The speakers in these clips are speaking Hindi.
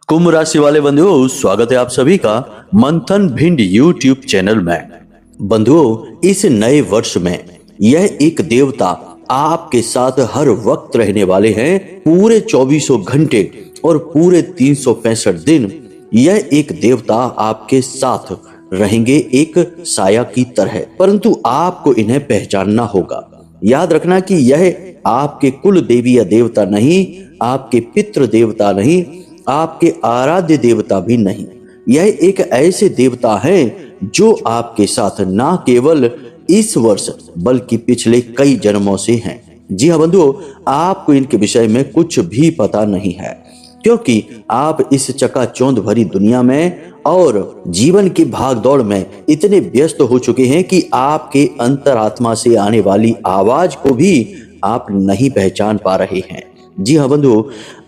कुंभ राशि वाले बंधुओं, स्वागत है आप सभी का मंथन भिंड यूट्यूब चैनल में। बंधुओं, इस नए वर्ष में यह एक देवता आपके साथ हर वक्त रहने वाले हैं। पूरे 2400 घंटे और पूरे 365 दिन यह एक देवता आपके साथ रहेंगे, एक साया की तरह। परंतु आपको इन्हें पहचानना होगा। याद रखना कि यह आपके कुल देवी या देवता नहीं, आपके पितृ देवता नहीं, आपके आराध्य देवता भी नहीं। यह एक ऐसे देवता हैं जो आपके साथ ना केवल इस वर्ष बल्कि पिछले कई जन्मों से हैं। जी हाँ बंधुओं, आपको इनके विषय में कुछ भी पता नहीं है, क्योंकि आप इस चकाचौंध भरी दुनिया में और जीवन की भागदौड़ में इतने व्यस्त हो चुके हैं कि आपके अंतरात्मा से आने वाली आवाज को भी आप नहीं पहचान पा रहे हैं। जी हाँ बंधुओं,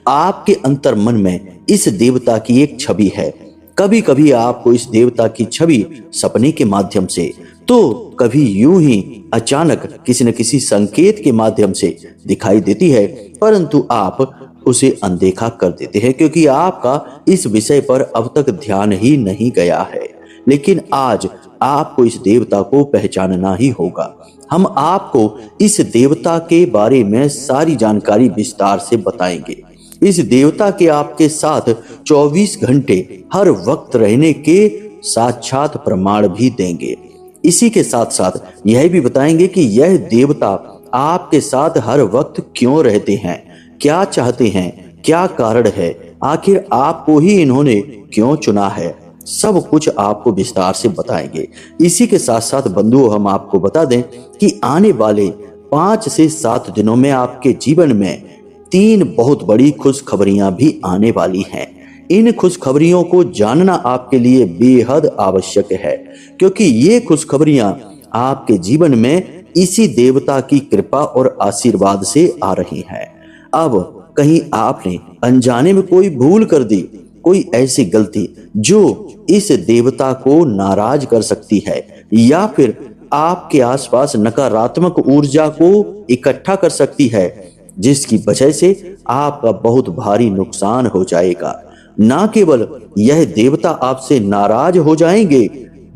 आपके अंतर मन में इस देवता की एक छवि है। कभी कभी आपको इस देवता की छवि सपने के माध्यम से, तो कभी यूं ही अचानक किसी न किसी संकेत के माध्यम से दिखाई देती है, परंतु आप उसे अनदेखा कर देते हैं क्योंकि आपका इस विषय पर अब तक ध्यान ही नहीं गया है। लेकिन आज आपको इस देवता को पहचानना ही होगा। हम आपको इस देवता के बारे में सारी जानकारी विस्तार से बताएंगे। इस देवता के आपके साथ 24 घंटे हर वक्त रहने के साक्षात प्रमाण भी देंगे। इसी के साथ साथ यह भी बताएंगे कि यह देवता आपके साथ हर वक्त क्यों रहते हैं, क्या चाहते हैं, क्या कारण है, आखिर आपको ही इन्होंने क्यों चुना है। सब कुछ आपको विस्तार से बताएंगे। इसी के साथ साथ बंधुओं, हम आपको बता दें कि आने वाले 5 से 7 दिनों में आपके जीवन में 3 बहुत बड़ी खुशखबरियां भी आने वाली हैं। इन खुशखबरियों को जानना आपके लिए बेहद आवश्यक है, क्योंकि ये खुशखबरियां आपके जीवन में इसी देवता की कृपा और आशीर्वाद से आ रही हैं। अब कहीं आपने अनजाने में कोई भूल कर दी, कोई ऐसी गलती जो इस देवता को नाराज कर सकती है, या फिर आपके आसपास नकारात्मक ऊर्जा को इकट्ठा कर सकती है, जिसकी वजह से आपका बहुत भारी नुकसान हो जाएगा। ना केवल यह देवता आपसे नाराज हो जाएंगे,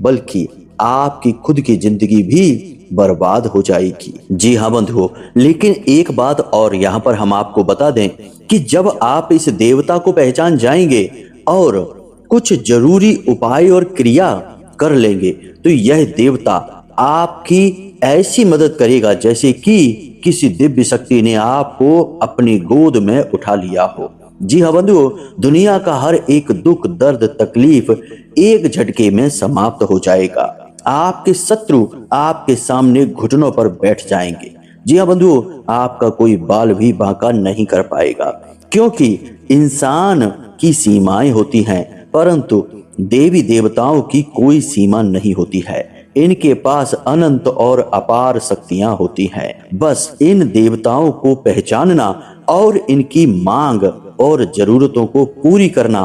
बल्कि आपकी खुद की जिंदगी भी बर्बाद हो जाएगी। जी हाँ बंधुओं, लेकिन एक बात और यहाँ पर हम आपको बता दें कि जब आप इस देवता को पहचान जाएंगे और कुछ जरूरी उपाय और क्रिया कर लेंगे, तो यह देवता आपकी ऐसी मदद करेगा जैसे कि किसी दिव्य शक्ति ने आपको अपनी गोद में उठा लिया हो। जी हाँ बंधुओं, दुनिया का हर एक दुख, दर्द, तकलीफ एक झटके में समाप्त हो जाएगा। आपके शत्रु आपके सामने घुटनों पर बैठ जाएंगे। जी हाँ बंधुओं, आपका कोई बाल भी बांका नहीं कर पाएगा, क्योंकि इंसान की सीमाएं होती हैं, परंतु देवी देवताओं की कोई सीमा नहीं होती है। इनके पास अनंत और अपार शक्तियां होती हैं। बस इन देवताओं को पहचानना और इनकी मांग और जरूरतों को पूरी करना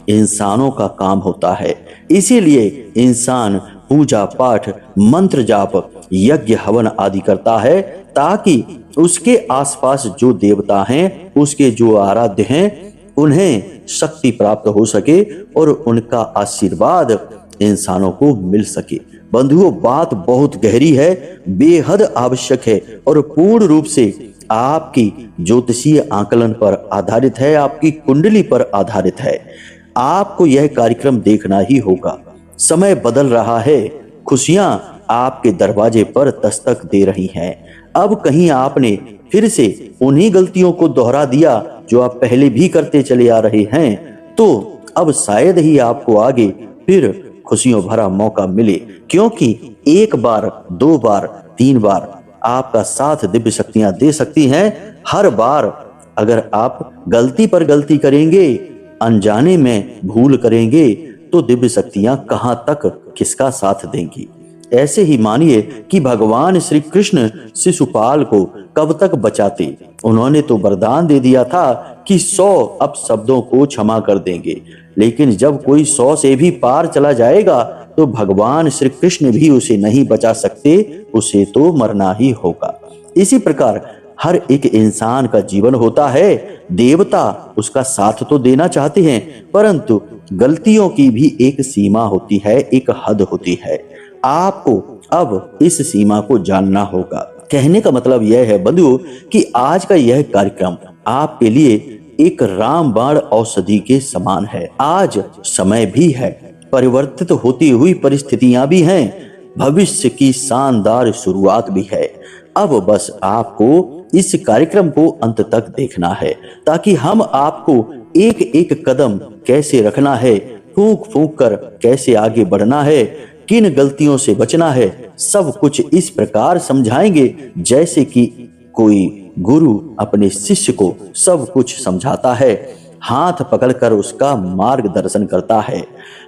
इंसानों का काम होता है। इसीलिए इंसान पूजा पाठ, मंत्र जाप, यज्ञ हवन आदि करता है, ताकि उसके आसपास जो देवता हैं, उसके जो आराध्य हैं, उन्हें शक्ति प्राप्त हो सके और उनका आशीर्वाद इंसानों को मिल सके। बंधुओं, बात बहुत गहरी है, बेहद आवश्यक है और पूर्ण रूप से आपकी ज्योतिषीय आकलन पर आधारित है, आपकी कुंडली पर आधारित है। आपको यह कार्यक्रम देखना ही होगा। समय बदल रहा है, खुशियां आपके दरवाजे पर दस्तक दे रही हैं। अब कहीं आपने फिर से उन्हीं गलतियों को दोहरा दिया जो आप पहले भी करते चले आ रहे हैं, तो अब शायद ही आपको आगे फिर खुशियों भरा मौका मिले, क्योंकि एक बार, 2 बार, 3 बार आपका साथ दिव्य शक्तियां दे सकती हैं। हर बार अगर आप गलती पर गलती करेंगे, अनजाने में भूल करेंगे, तो दिव्य शक्तियां कहां तक किसका साथ देंगी। ऐसे ही मानिए कि भगवान श्री कृष्ण शिशुपाल को कब तक बचाते। उन्होंने तो वरदान दे दिया था कि 100 अपशब्दों को क्षमा कर देंगे, लेकिन जब कोई 100 से भी पार चला जाएगा तो भगवान श्री कृष्ण भी उसे नहीं बचा सकते, उसे तो मरना ही होगा। इसी प्रकार हर एक इंसान का जीवन होता है। देवता उसका साथ तो देना चाहते हैं, परंतु गलतियों की भी एक सीमा होती है, एक हद होती है। आपको अब इस सीमा को जानना होगा। कहने का मतलब यह है बंधुओं कि आज का यह कार्यक्रम आपके लिए एक रामबाण औषधि के समान है। आज समय भी है, परिवर्तित होती हुई परिस्थितियां भी हैं, भविष्य की शानदार शुरुआत भी है। अब बस आपको इस कार्यक्रम को अंत तक देखना है, ताकि हम आपको एक एक कदम कैसे रखना है, फूंक फूंक कर कैसे आगे बढ़ना है, किन गलतियों से बचना है, सब कुछ इस प्रकार समझाएंगे जैसे कि कोई गुरु अपने शिष्य को सब कुछ समझाता है, हाथ पकड़कर उसका मार्गदर्शन करता है।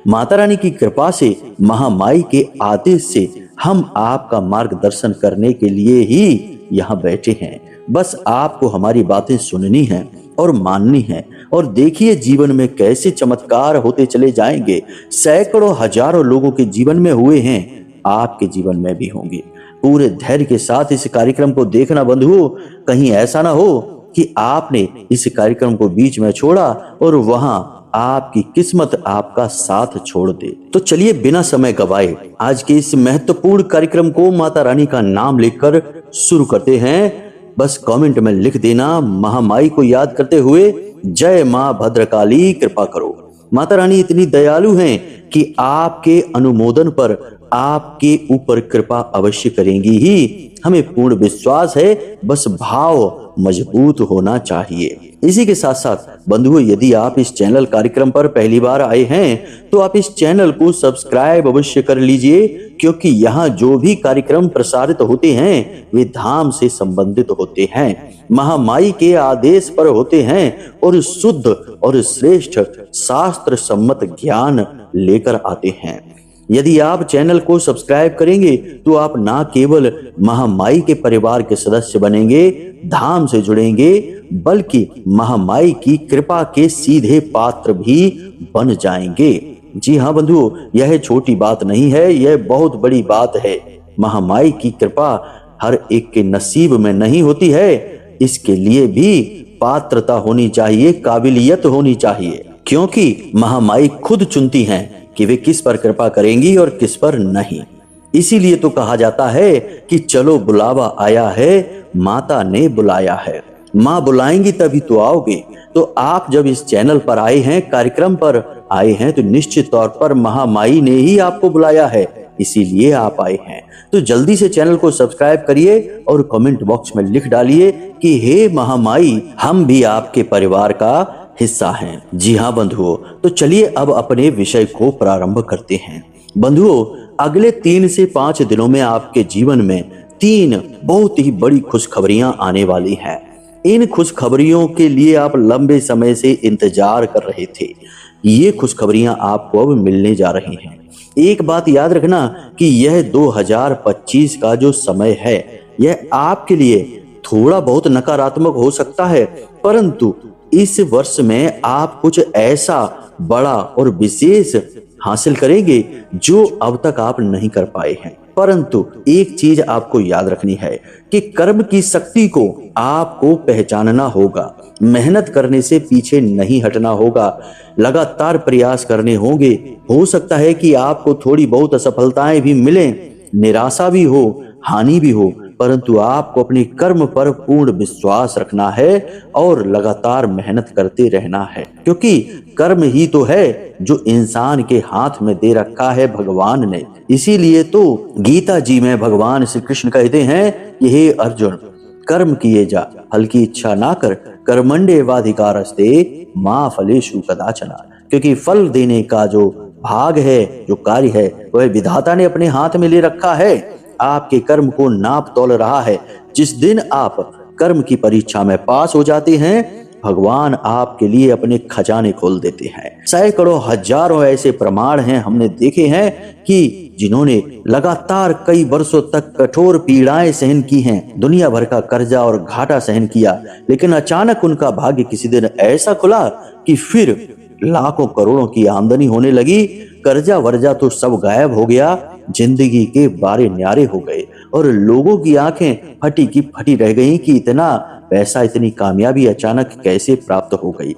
माता रानी की कृपा से, महामाई के आदेश से हम आपका मार्गदर्शन करने के लिए ही यहाँ बैठे हैं। बस आपको हमारी बातें सुननी है और माननी है, और देखिए जीवन में कैसे चमत्कार होते चले जाएंगे। सैकड़ों हजारों लोगों के जीवन में हुए हैं, आपके जीवन में भी होंगे। पूरे धैर्य के साथ इस कार्यक्रम को देखना बंधुओं। कहीं ऐसा ना हो कि आपने इस कार्यक्रम को बीच में छोड़ा और वहां आपकी किस्मत आपका साथ छोड़ दे। तो चलिए बिना समय गवाए आज के इस महत्वपूर्ण कार्यक्रम को माता रानी का नाम लेकर शुरू करते हैं। बस कमेंट में लिख देना, महामाई को याद करते हुए, जय मां भद्रकाली कृपा करो। माता रानी इतनी दयालु हैं कि आपके अनुमोदन पर आपके ऊपर कृपा अवश्य करेंगी ही, हमें पूर्ण विश्वास है। बस भाव मजबूत होना चाहिए। इसी के साथ साथ बंधुओं, यदि आप इस चैनल कार्यक्रम पर पहली बार आए हैं तो आप इस चैनल को सब्सक्राइब अवश्य कर लीजिए, क्योंकि यहाँ जो भी कार्यक्रम प्रसारित होते हैं वे धाम से संबंधित होते हैं, महामाई के आदेश पर होते हैं और शुद्ध और श्रेष्ठ शास्त्र सम्मत ज्ञान लेकर आते हैं। यदि आप चैनल को सब्सक्राइब करेंगे तो आप ना केवल महामाई के परिवार के सदस्य बनेंगे, धाम से जुड़ेंगे, बल्कि महामाई की कृपा के सीधे पात्र भी बन जाएंगे। जी हाँ बंधुओं, यह छोटी बात नहीं है, यह बहुत बड़ी बात है। महामाई की कृपा हर एक के नसीब में नहीं होती है, इसके लिए भी पात्रता होनी चाहिए, काबिलियत होनी चाहिए, क्योंकि महामाई खुद चुनती हैं कि वे किस पर कृपा करेंगी और किस पर नहीं। इसीलिए तो कहा जाता है कि चलो बुलावा आया है, माता ने बुलाया है। माँ बुलाएंगी तभी तो आओगे। तो आप जब इस चैनल पर आए हैं, कार्यक्रम पर आए हैं, तो निश्चित तौर पर महामाई ने ही आपको बुलाया है, इसीलिए आप आए हैं। तो जल्दी से चैनल को सब्सक्राइब करिए और कमेंट बॉक्स में लिख डालिए कि हे महामाई, हम भी आपके परिवार का हिस्सा हैं। जी हाँ बंधुओं, तो चलिए अब अपने विषय को प्रारंभ करते हैं। बंधुओं, अगले 3 से 5 दिनों में आपके जीवन में 3 बहुत ही बड़ी खुशखबरियां आने वाली हैं। इन खुशखबरियों के लिए आप लंबे समय से इंतजार कर रहे थे। ये खुशखबरियां आपको अब मिलने जा रही हैं। एक बात याद रखना कि यह 2025 का जो समय है, यह आपके लिए थोड़ा बहुत नकारात्मक हो सकता है, परंतु इस वर्ष में आप कुछ ऐसा बड़ा और विशेष हासिल करेंगे जो अब तक आप नहीं कर पाए हैं। परंतु एक चीज आपको याद रखनी है कि कर्म की शक्ति को आपको पहचानना होगा, मेहनत करने से पीछे नहीं हटना होगा, लगातार प्रयास करने होंगे। हो सकता है कि आपको थोड़ी बहुत असफलताएं भी मिलें, निराशा भी हो, हानि भी हो, परंतु आपको अपने कर्म पर पूर्ण विश्वास रखना है और लगातार मेहनत करते रहना है, क्योंकि कर्म ही तो है जो इंसान के हाथ में दे रखा है भगवान ने। इसीलिए तो गीता जी में भगवान श्री कृष्ण कहते हैं कि हे अर्जुन, कर्म किए जा, फल की इच्छा ना कर, कर्मण्येवाधिकारस्ते मा फलेषु कदाचन। क्योंकि फल देने का जो भाग है, जो कार्य है, वह विधाता ने अपने हाथ में ले रखा है, आपके कर्म को नाप तोल रहा है। जिस दिन आप कर्म की परीक्षा में पास हो जाते हैं, भगवान आपके लिए अपने खजाने खोल देते हैं। सैकड़ों हजारों ऐसे प्रमाण हैं, हमने देखे हैं कि जिन्होंने लगातार कई वर्षों तक कठोर पीड़ाएं सहन की हैं, दुनिया भर का कर्जा और घाटा सहन किया, लेकिन अचानक उनका भाग्य किसी दिन ऐसा खुला कि फिर लाखों करोड़ों की आमदनी होने लगी, कर्जा वर्जा तो सब गायब हो गया, जिंदगी के बारे न्यारे हो गए और लोगों की आंखें फटी की फटी रह गईं कि इतना पैसा, इतनी कामयाबी अचानक कैसे प्राप्त हो गई।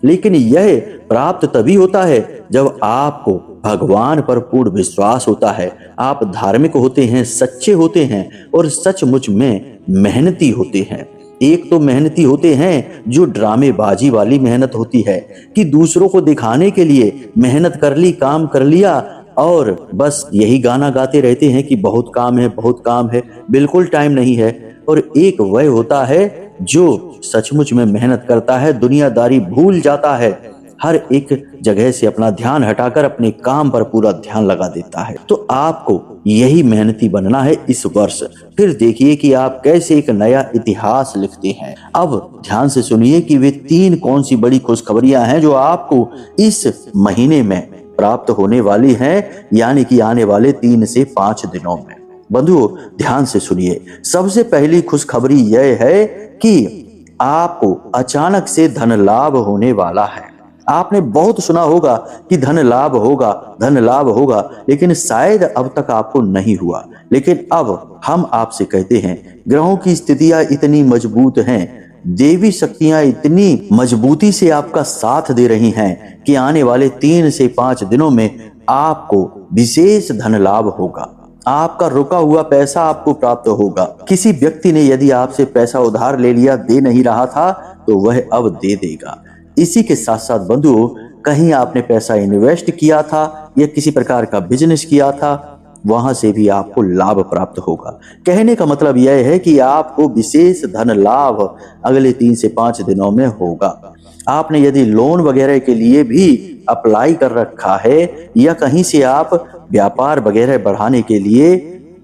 लेकिन यह प्राप्त तभी होता है जब आपको भगवान पर पूर्ण विश्वास होता है, आप धार्मिक होते हैं, सच्चे होते हैं और सचमुच में मेहनती होते हैं। एक तो मेहनती होते हैं जो ड्रामेबाजी वाली मेहनत होती है कि दूसरों को दिखाने के लिए मेहनत कर ली, काम कर लिया और बस यही गाना गाते रहते हैं कि बहुत काम है, बहुत काम है, बिल्कुल टाइम नहीं है। और एक वह होता है जो सचमुच में मेहनत करता है, दुनियादारी भूल जाता है, हर एक जगह से अपना ध्यान हटाकर अपने काम पर पूरा ध्यान लगा देता है। तो आपको यही मेहनती बनना है इस वर्ष। फिर देखिए कि आप कैसे एक नया इतिहास लिखते हैं। अब ध्यान से सुनिए कि वे 3 कौन सी बड़ी खुशखबरियां हैं जो आपको इस महीने में प्राप्त होने वाली हैं, यानी कि आने वाले 3 से 5 दिनों में। बंधुओं ध्यान से सुनिए। सबसे पहली खुशखबरी यह है कि आपको अचानक से धन लाभ होने वाला है। आपने बहुत सुना होगा कि धन लाभ होगा, धन लाभ होगा, लेकिन शायद अब तक आपको नहीं हुआ। लेकिन अब हम आपसे कहते हैं, ग्रहों की स्थितियां इतनी मजबूत हैं, देवी शक्तियां इतनी मजबूती से आपका साथ दे रही हैं कि आने वाले 3 से 5 दिनों में आपको विशेष धन लाभ होगा। आपका रुका हुआ पैसा आपको प्राप्त होगा। किसी व्यक्ति ने यदि आपसे पैसा उधार ले लिया, दे नहीं रहा था, तो वह अब दे देगा। इसी के साथ साथ बंधुओं, कहीं आपने पैसा इन्वेस्ट किया था या किसी प्रकार का बिजनेस किया था, वहां से भी आपको लाभ प्राप्त होगा। कहने का मतलब यह है कि आपको विशेष धन लाभ अगले 3 से 5 दिनों में होगा। आपने यदि लोन वगैरह के लिए भी अप्लाई कर रखा है या कहीं से आप व्यापार वगैरह बढ़ाने के लिए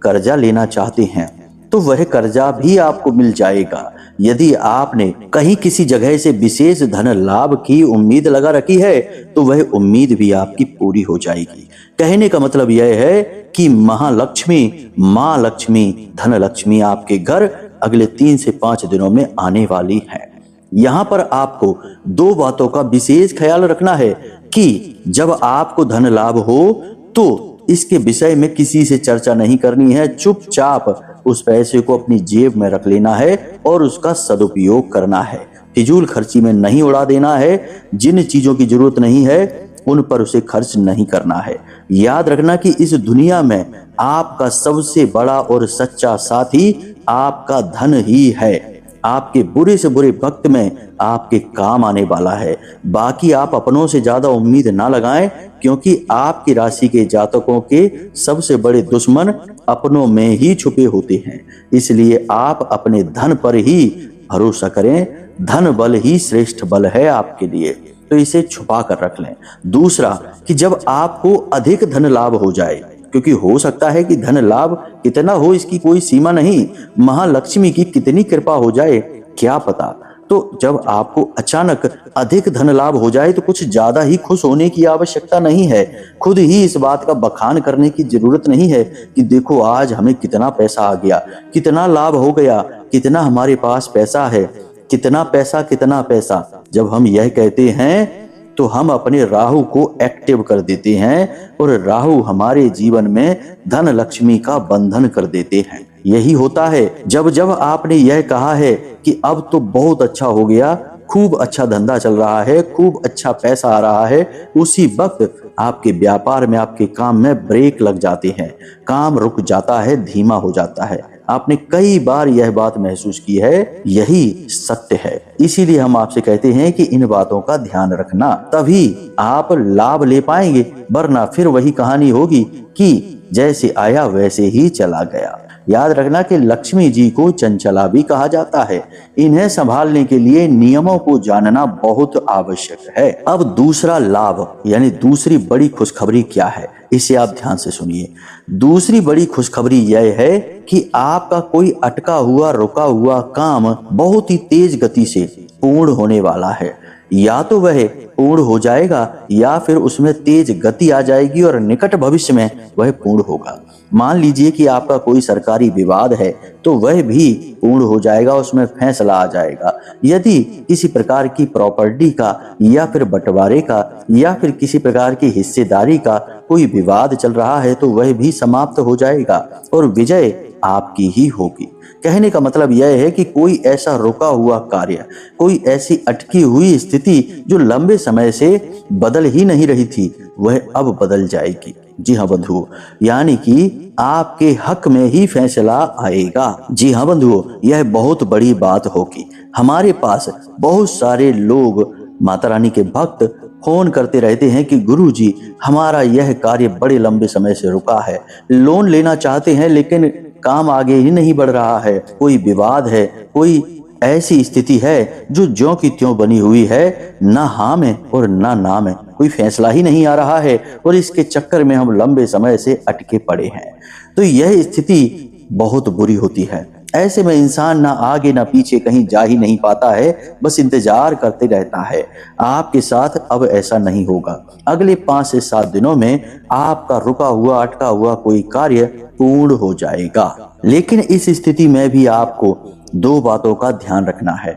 कर्जा लेना चाहते हैं, तो वह कर्जा भी आपको मिल जाएगा। यदि आपने कहीं किसी जगह से विशेष धन लाभ की उम्मीद लगा रखी है, तो वह उम्मीद भी आपकी पूरी हो जाएगी। कहने का मतलब यह है कि महालक्ष्मी, माँ लक्ष्मी, धन लक्ष्मी आपके घर अगले 3 से 5 दिनों में आने वाली है। यहाँ पर आपको 2 बातों का विशेष ख्याल रखना है कि जब आपको धन लाभ हो तो इसके विषय में किसी से चर्चा नहीं करनी है। चुपचाप उस पैसे को अपनी जेब में रख लेना है और उसका सदुपयोग करना है। फिजूल खर्ची में नहीं उड़ा देना है। जिन चीजों की जरूरत नहीं है उन पर उसे खर्च नहीं करना है। याद रखना कि इस दुनिया में आपका सबसे बड़ा और सच्चा साथी आपका धन ही है। आपके बुरे से बुरे वक्त में आपके काम आने वाला है। बाकी आप अपनों से ज्यादा उम्मीद ना लगाएं, क्योंकि आपकी राशि के जातकों के सबसे बड़े दुश्मन अपनों में ही छुपे होते हैं। इसलिए आप अपने धन पर ही भरोसा करें। धन बल ही श्रेष्ठ बल है आपके लिए, तो इसे छुपा कर रख लें। दूसरा कि जब आपको अधिक धन लाभ हो जाए, क्योंकि हो सकता है कि धन लाभ कितना हो इसकी कोई सीमा नहीं, महालक्ष्मी की कितनी कृपा हो जाए क्या पता। तो जब आपको अचानक अधिक धन लाभ हो जाए तो कुछ ज्यादा ही खुश होने की आवश्यकता नहीं है। खुद ही इस बात का बखान करने की जरूरत नहीं है कि देखो आज हमें कितना पैसा आ गया, कितना लाभ हो गया, कितना हमारे पास पैसा है, कितना पैसा, कितना पैसा। जब हम यह कहते हैं तो हम अपने राहु को एक्टिव कर देते हैं और राहु हमारे जीवन में धन लक्ष्मी का बंधन कर देते हैं। यही होता है जब जब आपने यह कहा है कि अब तो बहुत अच्छा हो गया, खूब अच्छा धंधा चल रहा है, खूब अच्छा पैसा आ रहा है, उसी वक्त आपके व्यापार में, आपके काम में ब्रेक लग जाते हैं, काम रुक जाता है, धीमा हो जाता है। आपने कई बार यह बात महसूस की है, यही सत्य है। इसीलिए हम आपसे कहते हैं कि इन बातों का ध्यान रखना, तभी आप लाभ ले पाएंगे, वरना फिर वही कहानी होगी कि जैसे आया वैसे ही चला गया। याद रखना कि लक्ष्मी जी को चंचला भी कहा जाता है। इन्हें संभालने के लिए नियमों को जानना बहुत आवश्यक है। अब दूसरा लाभ यानी दूसरी बड़ी खुशखबरी क्या है, इसे आप ध्यान से सुनिए। दूसरी बड़ी खुशखबरी यह है कि आपका कोई अटका हुआ, रुका हुआ काम बहुत ही तेज गति से पूर्ण होने वाला है। या तो वह पूर्ण हो जाएगा या फिर उसमें तेज गति आ जाएगी और निकट भविष्य में वह पूर्ण होगा। मान लीजिए कि आपका कोई सरकारी विवाद है तो वह भी पूर्ण हो जाएगा, उसमें फैसला आ जाएगा। यदि किसी प्रकार की प्रॉपर्टी का या फिर बंटवारे का या फिर किसी प्रकार की हिस्सेदारी का कोई विवाद चल रहा है तो वह भी समाप्त हो जाएगा और विजय आपकी ही होगी। कहने का मतलब यह है कि कोई ऐसा रुका हुआ कार्य, कोई ऐसी अटकी हुई स्थिति जो लंबे समय से बदल ही नहीं रही थी, वह अब बदल जाएगी। जी हाँ बंधुओं, यानी कि आपके हक में ही फैसला आएगा। जी हाँ बंधुओं, यह बहुत बड़ी बात होगी। हमारे पास बहुत सारे लोग, माता रानी के भक्त, फोन करते रहते हैं कि गुरुजी हमारा यह कार्य बड़े लंबे समय से रुका है, लोन लेना चाहते हैं लेकिन काम आगे ही नहीं बढ़ रहा है, कोई विवाद है, कोई ऐसी स्थिति है जो ज्यों की त्यों बनी हुई है, ना हाँ में और ना ना में, कोई फैसला ही नहीं आ रहा है और इसके चक्कर में हम लंबे समय से अटके पड़े हैं। तो यह स्थिति बहुत बुरी होती है। ऐसे में इंसान ना आगे ना पीछे कहीं जा ही नहीं पाता है, बस इंतजार करते रहता है। आपके साथ अब ऐसा नहीं होगा। अगले 5 से 7 दिनों में आपका रुका हुआ अटका हुआ कोई कार्य पूर्ण हो जाएगा। लेकिन इस स्थिति में भी आपको 2 बातों का ध्यान रखना है।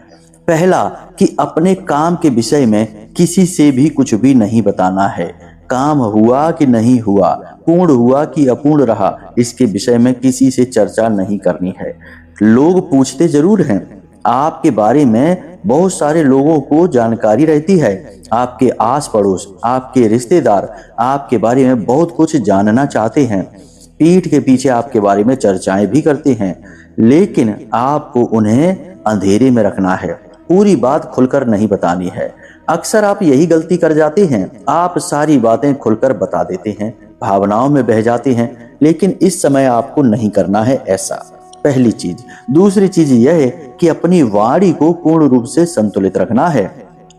पहला, कि अपने काम के विषय में किसी से भी कुछ भी नहीं बताना है। काम हुआ कि नहीं हुआ, पूर्ण हुआ कि अपूर्ण रहा, इसके विषय में किसी से चर्चा नहीं करनी है। लोग पूछते जरूर हैं, आपके बारे में बहुत सारे लोगों को जानकारी रहती है। आपके आस पड़ोस, आपके रिश्तेदार आपके बारे में बहुत कुछ जानना चाहते हैं, पीठ के पीछे आपके बारे में चर्चाएं भी करते हैं, लेकिन आपको उन्हें अंधेरे में रखना है, पूरी बात खुलकर नहीं बतानी है। अक्सर आप यही गलती कर जाते हैं, आप सारी बातें खुलकर बता देते हैं, भावनाओं में बह जाते हैं, लेकिन इस समय आपको नहीं करना है ऐसा। पहली चीज। दूसरी चीज यह है कि अपनी वाणी को पूर्ण रूप से संतुलित रखना है।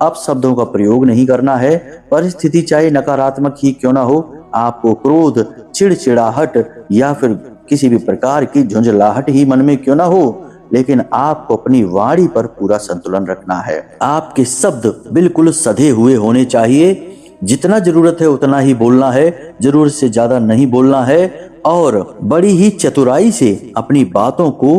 अब शब्दों का प्रयोग नहीं करना है। परिस्थिति चाहे नकारात्मक ही क्यों ना हो, आपको क्रोध, चिड़चिड़ाहट या फिर किसी भी प्रकार की झुंझलाहट ही मन में क्यों ना हो, लेकिन आपको अपनी वाणी पर पूरा संतुलन रखना है। आपके शब्द बिल्कुल सधे हुए होने चाहिए। जितना जरूरत है उतना ही बोलना है, जरूरत से ज्यादा नहीं बोलना है और बड़ी ही चतुराई से अपनी बातों को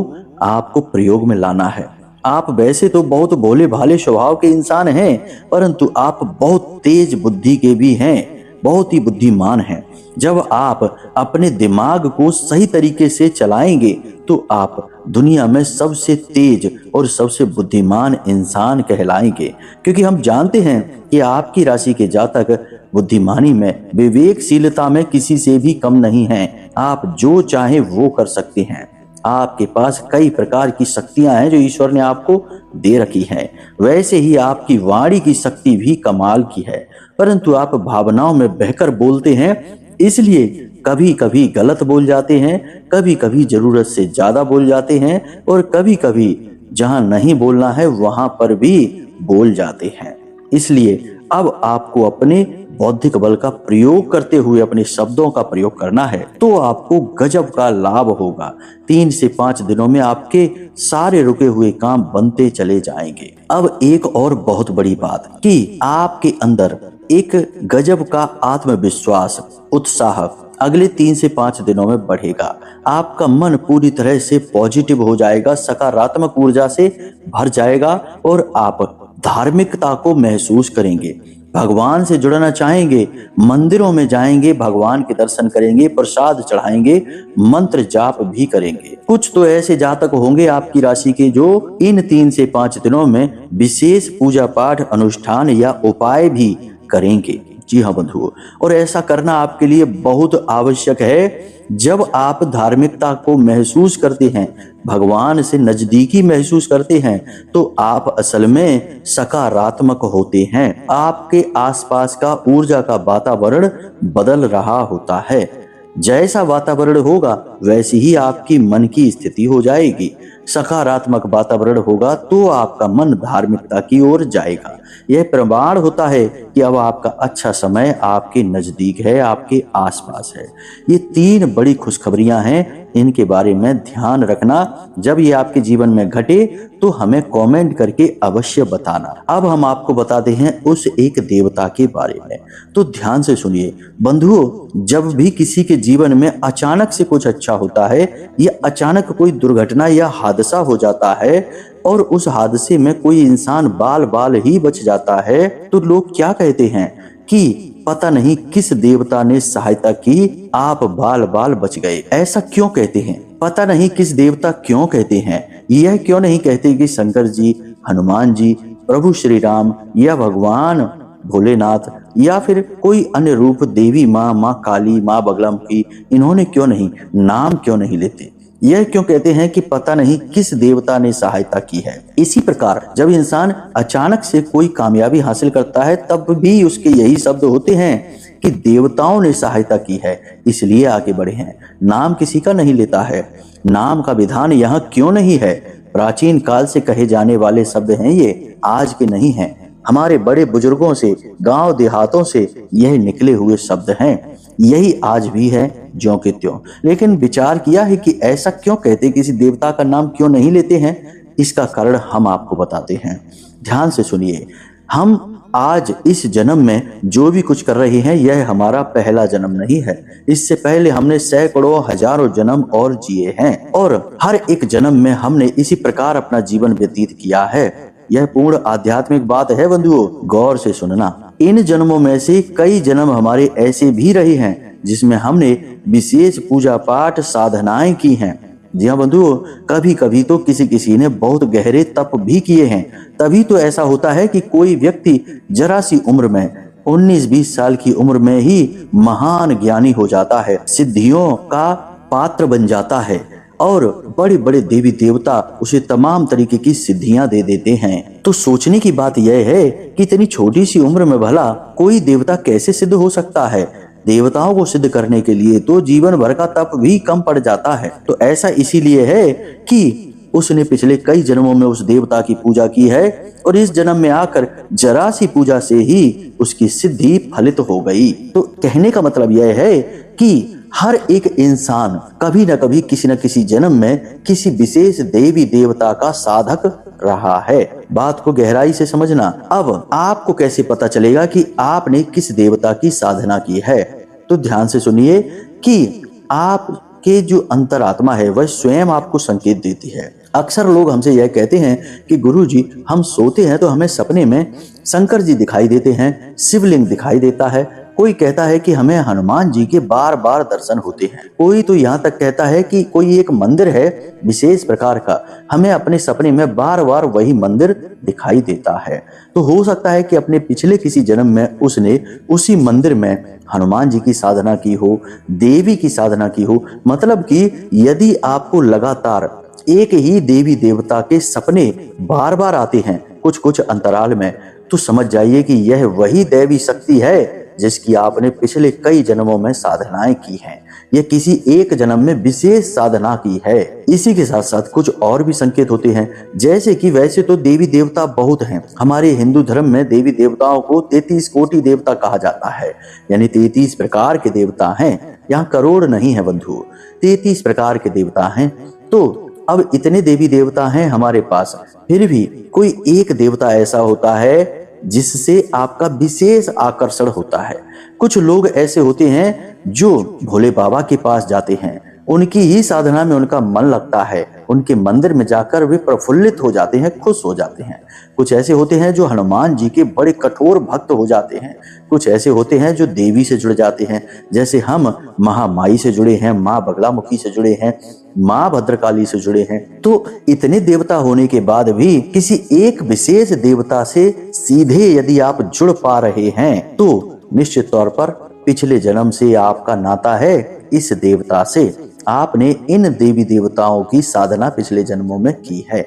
आपको प्रयोग में लाना है। आप वैसे तो बहुत भोले भाले स्वभाव के इंसान हैं, परंतु आप बहुत तेज बुद्धि के भी हैं, बहुत ही बुद्धिमान हैं। जब आप अपने दिमाग को सही तरीके से चलाएंगे तो आप दुनिया में सबसे तेज और सबसे बुद्धिमान इंसान कहलाएंगे, क्योंकि हम जानते हैं कि आपकी राशि के जातक बुद्धिमानी में, विवेकशीलता में किसी से भी कम नहीं हैं। आप जो चाहें वो कर सकते हैं। आपके पास कई प्रकार की शक्तियां हैं जो ईश्वर ने आपको दे रखी हैं। वैसे ही आपकी वाणी की शक्ति भी कमाल की है, परंतु आप भावनाओं में बहकर बोलते हैं, इसलिए कभी कभी गलत बोल जाते हैं, कभी कभी जरूरत से ज्यादा बोल जाते हैं और कभी कभी जहां नहीं बोलना है वहां पर भी बोल जाते हैं। इसलिए अब आपको अपने बौद्धिक बल का प्रयोग करते हुए अपने शब्दों का प्रयोग करना है, तो आपको गजब का लाभ होगा। 3 से 5 दिनों में आपके सारे रुके हुए काम बनते चले जाएंगे। अब एक और बहुत बड़ी बात कि आपके अंदर एक गजब का आत्मविश्वास, उत्साह अगले 3 से 5 दिनों में बढ़ेगा। आपका मन पूरी तरह से पॉजिटिव हो जाएगा, सकारात्मक ऊर्जा से भर जाएगा और आप धार्मिकता को महसूस करेंगे। भगवान से जुड़ना चाहेंगे, मंदिरों में जाएंगे, भगवान के दर्शन करेंगे, प्रसाद चढ़ाएंगे, मंत्र जाप भी करेंगे। कुछ तो ऐसे जातक होंगे आपकी राशि के जो इन 3 से 5 दिनों में विशेष पूजा पाठ, अनुष्ठान या उपाय भी करेंगे। जी हाँ बंधुओं, और ऐसा करना आपके लिए बहुत आवश्यक है। जब आप धार्मिकता को महसूस करते हैं, भगवान से नजदीकी महसूस करते हैं, तो आप असल में सकारात्मक होते हैं। आपके आसपास का ऊर्जा का वातावरण बदल रहा होता है। जैसा वातावरण होगा वैसी ही आपकी मन की स्थिति हो जाएगी। सकारात्मक वातावरण होगा तो आपका मन धार्मिकता की ओर जाएगा। यह प्रमाण होता है कि अब आपका अच्छा समय आपके नजदीक है, आपके आसपास है। ये 3 बड़ी खुशखबरियां हैं इनके बारे में ध्यान रखना। जब ये आपके जीवन में घटे तो हमें कमेंट करके अवश्य बताना। अब हम आपको बताते हैं उस एक देवता के बारे में, तो ध्यान से सुनिए बंधुओं। जब भी किसी के जीवन में अचानक से कुछ अच्छा होता है या अचानक कोई दुर्घटना या हादसा हो जाता है और उस हादसे में कोई इंसान बाल बाल ही बच जाता है, तो लोग क्या कहते हैं कि पता नहीं किस देवता ने सहायता की, आप बाल बाल बच गए। ऐसा क्यों कहते हैं? पता नहीं किस देवता क्यों कहते हैं। यह क्यों नहीं कहते कि शंकर जी, हनुमान जी, प्रभु श्री राम या भगवान भोलेनाथ या फिर कोई अन्य रूप, देवी माँ, माँ काली, माँ बगलामुखी, इन्होंने क्यों नहीं नाम क्यों नहीं लेते? यह क्यों कहते हैं कि पता नहीं किस देवता ने सहायता की है? इसी प्रकार जब इंसान अचानक से कोई कामयाबी हासिल करता है तब भी उसके यही शब्द होते हैं कि देवताओं ने सहायता की है, इसलिए आगे बढ़े हैं। नाम किसी का नहीं लेता है। नाम का विधान यहाँ क्यों नहीं है? प्राचीन काल से कहे जाने वाले शब्द हैं, ये आज के नहीं हैं। हमारे बड़े बुजुर्गों से, गांव देहातों से यह निकले हुए शब्द हैं। यही आज भी है ज्यों के त्यों। लेकिन विचार किया है कि ऐसा क्यों कहते, किसी देवता का नाम क्यों नहीं लेते हैं? इसका कारण हम आपको बताते हैं। ध्यान से सुनिए। हम आज इस जन्म में जो भी कुछ कर रहे हैं यह हमारा पहला जन्म नहीं है। इससे पहले हमने सैकड़ों हजारों जन्म और जिए हैं और हर एक जन्म में हमने इसी प्रकार अपना जीवन व्यतीत किया है। यह पूर्ण आध्यात्मिक बात है बंधुओं, गौर से सुनना। इन जन्मों में से कई जन्म हमारे ऐसे भी रहे हैं जिसमें हमने विशेष पूजा पाठ साधनाएं की हैं। जी हाँ बंधुओं, कभी कभी तो किसी किसी ने बहुत गहरे तप भी किए हैं। तभी तो ऐसा होता है कि कोई व्यक्ति जरा सी उम्र में 19-20 साल की उम्र में ही महान ज्ञानी हो जाता है, सिद्धियों का पात्र बन जाता है और बड़े बड़े देवी देवता उसे तमाम तरीके की सिद्धियां दे देते हैं। तो सोचने की बात यह है कि इतनी छोटी सी उम्र में भला कोई देवता कैसे सिद्ध हो सकता है? देवताओं को सिद्ध करने के लिए तो जीवन भर का तप भी कम पड़ जाता है। तो ऐसा इसीलिए है कि उसने पिछले कई जन्मों में उस देवता की पूजा की है और इस जन्म में आकर जरा सी पूजा से ही उसकी सिद्धि फलित हो गई। तो कहने का मतलब यह है कि हर एक इंसान कभी न कभी किसी न किसी जन्म में किसी विशेष देवी देवता का साधक रहा है। बात को गहराई से समझना। अब आपको कैसे पता चलेगा कि आपने किस देवता की साधना की है? तो ध्यान से सुनिए कि आपके जो अंतरात्मा है वह स्वयं आपको संकेत देती है। अक्सर लोग हमसे यह कहते हैं कि गुरुजी, हम सोते हैं तो हमें सपने में शंकर जी दिखाई देते हैं, शिवलिंग दिखाई देता है। कोई कहता है कि हमें हनुमान जी के बार बार दर्शन होते हैं। कोई तो यहाँ तक कहता है कि कोई एक मंदिर है विशेष प्रकार का, हमें अपने सपने में बार बार वही मंदिर दिखाई देता है। तो हो सकता है कि अपने पिछले किसी जन्म में उसने उसी मंदिर में हनुमान जी की साधना की हो, देवी की साधना की हो। मतलब कि यदि आपको लगातार एक ही देवी देवता के सपने बार बार आते हैं कुछ कुछ अंतराल में, तो समझ जाइए कि यह वही दैवी शक्ति है जिसकी आपने पिछले कई जन्मों में साधनाएं की हैं। यह किसी एक जन्म में विशेष साधना की है। इसी के साथ साथ कुछ और भी संकेत होते हैं, जैसे कि वैसे तो देवी देवता बहुत हैं। हमारे हिंदू धर्म में देवी देवताओं को 33 कोटि देवता कहा जाता है, यानी 33 प्रकार के देवता हैं। यहाँ करोड़ नहीं है बंधु, 33 प्रकार के देवता हैं। तो अब इतने देवी देवता हैं हमारे पास, फिर भी कोई एक देवता ऐसा होता है जिससे आपका विशेष आकर्षण होता है। कुछ लोग ऐसे होते हैं जो भोले बाबा के पास जाते हैं, उनकी ही साधना में उनका मन लगता है, उनके मंदिर में जाकर वे प्रफुल्लित हो जाते हैं, खुश हो जाते हैं। कुछ ऐसे होते हैं जो हनुमान जी के बड़े कठोर भक्त हो जाते हैं। कुछ ऐसे होते हैं जो देवी से जुड़ जाते हैं, जैसे हम महामाई से जुड़े हैं, माँ बगलामुखी से जुड़े हैं, माँ भद्रकाली से जुड़े हैं। तो इतने देवता होने के बाद भी किसी एक विशेष देवता से सीधे यदि आप जुड़ पा रहे हैं तो निश्चित तौर पर पिछले जन्म से आपका नाता है इस देवता से। आपने इन देवी देवताओं की साधना पिछले जन्मों में की है।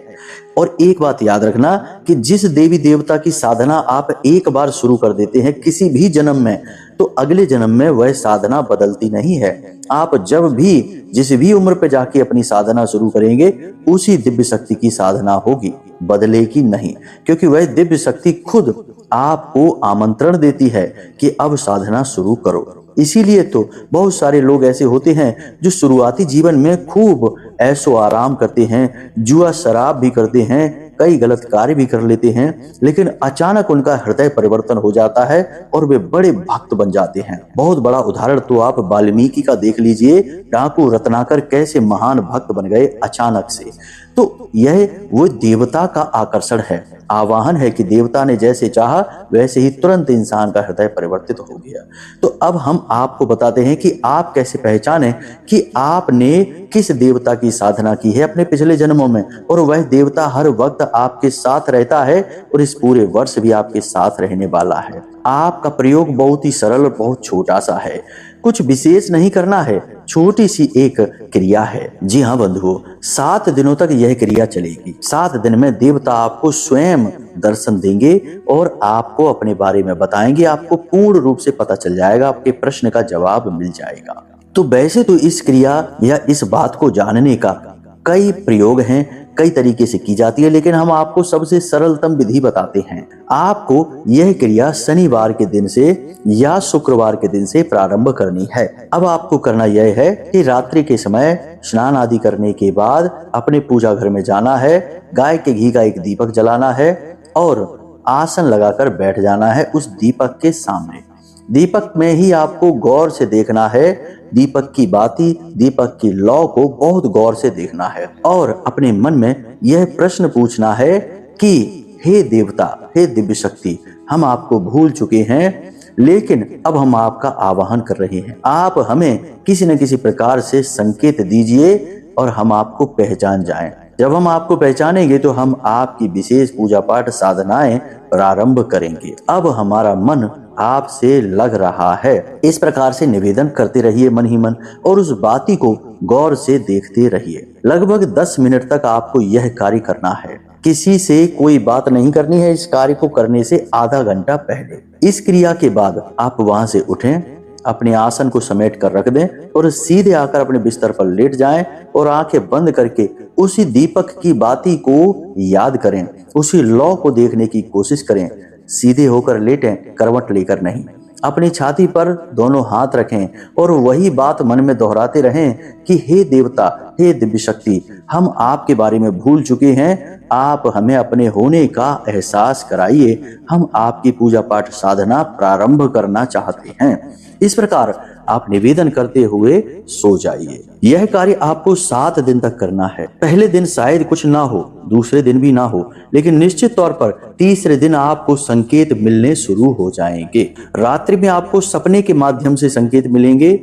और एक बात याद रखना कि जिस देवी देवता की साधना आप एक बार शुरू कर देते हैं किसी भी जन्म में, तो अगले जन्म में वह साधना बदलती नहीं है। आप जब भी जिस भी उम्र पे जाके अपनी साधना शुरू करेंगे उसी दिव्य शक्ति की साधना होगी, बदलेगी नहीं, क्योंकि वह दिव्य शक्ति खुद आपको आमंत्रण देती है कि अब साधना शुरू करो। इसीलिए तो बहुत सारे लोग ऐसे होते हैं जो शुरुआती जीवन में खूब ऐशो आराम करते हैं, जुआ शराब भी करते हैं, कई गलत कार्य भी कर लेते हैं, लेकिन अचानक उनका हृदय परिवर्तन हो जाता है और वे बड़े भक्त बन जाते हैं। बहुत बड़ा उदाहरण तो आप वाल्मीकि का देख लीजिए, डाकू रत्नाकर कैसे महान भक्त बन गए अचानक से। तो यह वो देवता का आकर्षण है, आवाहन है कि देवता ने जैसे चाहा वैसे ही तुरंत इंसान का हृदय परिवर्तित हो गया। तो अब हम आपको बताते हैं कि आप कैसे पहचानें कि आपने किस देवता की साधना की है अपने पिछले जन्मों में, और वह देवता हर वक्त आपके साथ रहता है और इस पूरे वर्ष भी आपके साथ रहने वाला है। आपका प्रयोग बहुत ही सरल और बहुत छोटा सा है, कुछ विशेष नहीं करना है, छोटी सी एक क्रिया है। जी हाँ बंधुओं, 7 दिनों तक यह क्रिया चलेगी। 7 दिन में देवता आपको स्वयं दर्शन देंगे और आपको अपने बारे में बताएंगे। आपको पूर्ण रूप से पता चल जाएगा, आपके प्रश्न का जवाब मिल जाएगा। तो वैसे तो इस क्रिया या इस बात को जानने का कई प्रयोग हैं, कई तरीके से की जाती है, लेकिन हम आपको सबसे सरलतम विधि बताते हैं। आपको यह क्रिया शनिवार के दिन से या शुक्रवार के दिन से प्रारंभ करनी है। अब आपको करना यह है कि रात्रि के समय स्नान आदि करने के बाद अपने पूजा घर में जाना है, गाय के घी का एक दीपक जलाना है और आसन लगाकर बैठ जाना है उस दीपक के सामने। दीपक में ही आपको गौर से देखना है, दीपक की बाती, दीपक की लौ को बहुत गौर से देखना है और अपने मन में यह प्रश्न पूछना है कि हे देवता, हे दिव्य शक्ति, हम आपको भूल चुके हैं, लेकिन अब हम आपका आवाहन कर रहे हैं। आप हमें किसी न किसी प्रकार से संकेत दीजिए और हम आपको पहचान जाएं। जब हम आपको पहचानेंगे तो हम आपकी विशेष पूजा पाठ साधनाएं प्रारंभ करेंगे। अब हमारा मन आपसे लग रहा है। इस प्रकार से निवेदन करते रहिए मन ही मन और उस बाती को गौर से देखते रहिए। लगभग 10 मिनट तक आपको यह कार्य करना है। किसी से कोई बात नहीं करनी है। इस कार्य को करने से आधा घंटा पहले इस क्रिया के बाद आप वहां से उठें, अपने आसन को समेट कर रख दें और सीधे आकर अपने बिस्तर पर लेट जाएं और आंखें बंद करके उसी दीपक की बाती को याद करें, उसी लौ को देखने की कोशिश करें। सीधे होकर लेटें, करवट लेकर नहीं। अपनी छाती पर दोनों हाथ रखें और वही बात मन में दोहराते रहें कि हे देवता, हे दिव्य शक्ति, हम आपके बारे में भूल चुके हैं, आप हमें अपने होने का एहसास कराइए, हम आपकी पूजा पाठ साधना प्रारंभ करना चाहते हैं। इस प्रकार आप निवेदन करते हुए सो जाइए। यह कार्य आपको 7 दिन तक करना है। पहले दिन शायद कुछ ना हो, दूसरे दिन भी ना हो, लेकिन निश्चित तौर पर तीसरे दिन आपको संकेत मिलने शुरू हो जाएंगे। रात्रि में आपको सपने के माध्यम से संकेत मिलेंगे।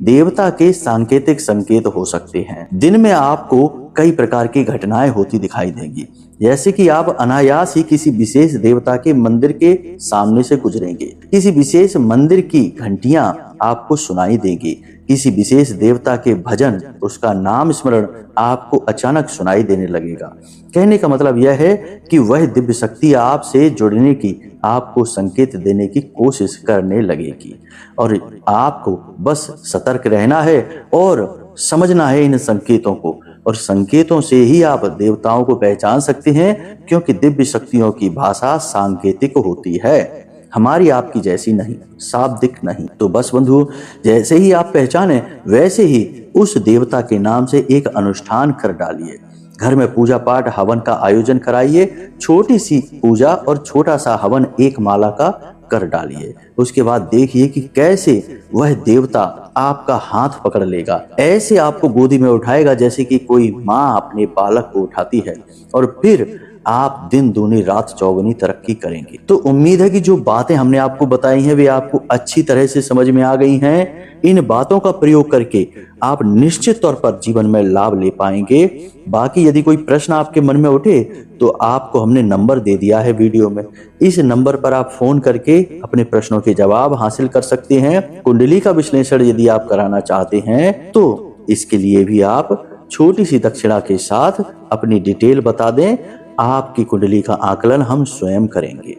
देवता के सांकेतिक संकेत हो सकते हैं। दिन में आपको कई प्रकार की घटनाएं होती दिखाई देंगी, जैसे कि आप अनायास ही किसी विशेष देवता के मंदिर के सामने से गुजरेंगे, किसी विशेष मंदिर की घंटियां आपको सुनाई देंगी, किसी विशेष देवता के भजन, उसका नाम स्मरण आपको अचानक सुनाई देने लगेगा। कहने का मतलब यह है कि वह दिव्य शक्ति आपसे जुड़ने की, आपको संकेत देने की कोशिश करने लगेगी और आपको बस सतर्क रहना है और समझना है इन संकेतों को, और संकेतों से ही आप देवताओं को पहचान सकते हैं, क्योंकि दिव्य शक्तियों की भाषा सांकेतिक होती है, हमारी आपकी जैसी नहीं, शाब्दिक नहीं। तो बस बंधु, जैसे ही आप पहचाने वैसे ही उस देवता के नाम से एक अनुष्ठान कर डालिए। घर में पूजा पाठ हवन का आयोजन कराइए। छोटी सी पूजा और छोटा सा हवन एक माला का कर डालिए। उसके बाद देखिए कि कैसे वह देवता आपका हाथ पकड़ लेगा, ऐसे आपको गोदी में उठाएगा जैसे कि कोई माँ अपने बालक को उठाती है, और फिर आप दिन दूनी रात चौगुनी तरक्की करेंगे। तो उम्मीद है कि जो बातें हमने आपको बताई हैं वे आपको अच्छी तरह से समझ में आ गई हैं। इन बातों का प्रयोग करके आप निश्चित तौर पर जीवन में लाभ ले पाएंगे। बाकी यदि कोई प्रश्न आपके मन में उठे तो आपको हमने नंबर दे दिया है वीडियो में, इस नंबर पर आप फोन करके अपने प्रश्नों के जवाब हासिल कर सकते हैं। कुंडली का विश्लेषण यदि आप कराना चाहते हैं तो इसके लिए भी आप छोटी सी दक्षिणा के साथ अपनी डिटेल बता दें, आपकी कुंडली का आकलन हम स्वयं करेंगे।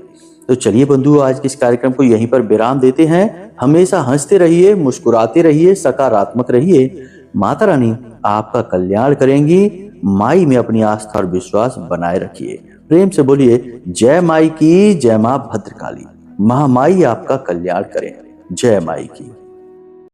तो चलिए बंधु, आज के इस कार्यक्रम को यहीं पर विराम देते हैं। हमेशा हंसते रहिए, मुस्कुराते रहिए, सकारात्मक रहिए। माता रानी आपका कल्याण करेंगी। माई में अपनी आस्था और विश्वास बनाए रखिए। प्रेम से बोलिए जय माई की, जय मां भद्रकाली। महामाई आपका कल्याण करें। जय माई की।